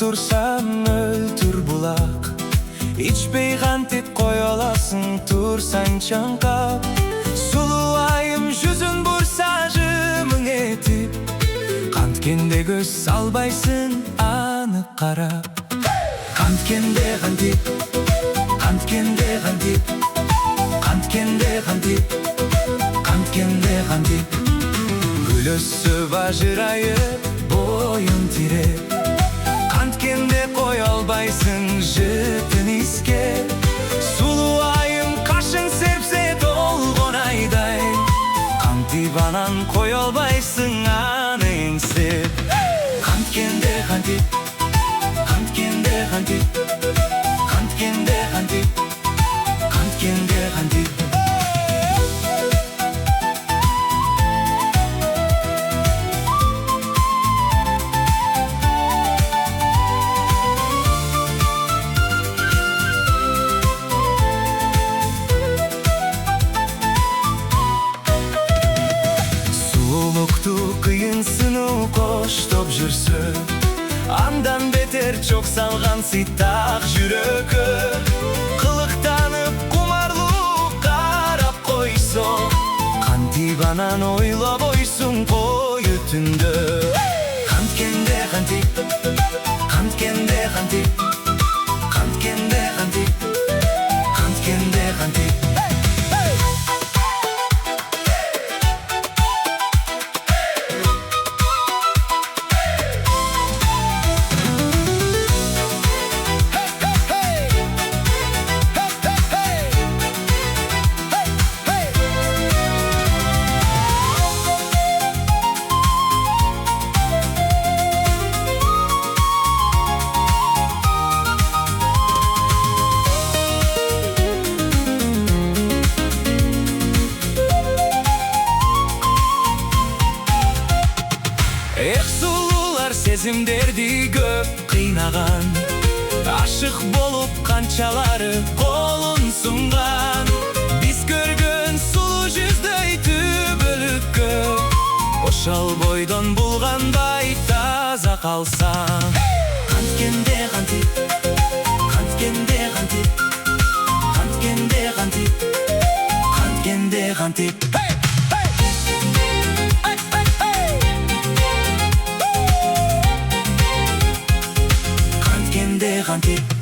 турсам өлтүр булак, ичпей кантип кое аласың турсаң чаңкап. Сулуу айым жүзүн бурса жымың этип, канткенде көз салбайсың аны карап. Канткенде кантип, канткенде кантип, канткенде кантип, канткенде кантип. Күлөсү бажырайып, боюн тиреп, канткенде кое албайсың жытын искеп. Сулуу айым кашың серпсе толгон айдай, кантип анан кое албайсың аны эңсеп. Канткенде кантип, канткенде кантип, канткенде кантип, канткенде кантип. Кыйынсыну коштоп жүрсө, андан бетер чок салган сыйтак жүрөккө. Кылыктанып кумарлуу карап койсо, кантип анан ойлобойсуң кою түндө. Канткенде кантип, канткенде кантип, канткенде кантип, канткенде кантип. Эх, сулуулар сезимдерди көп кыйнаган, ашык болуп канчалары колун сунган. Биз көргөн сулуу жүздөй түбөлүккө, ошол бойдон булганбай таза калсаң. Канткенде кантип, канткенде кантип, канткенде кантип, канткенде кантип. Cantik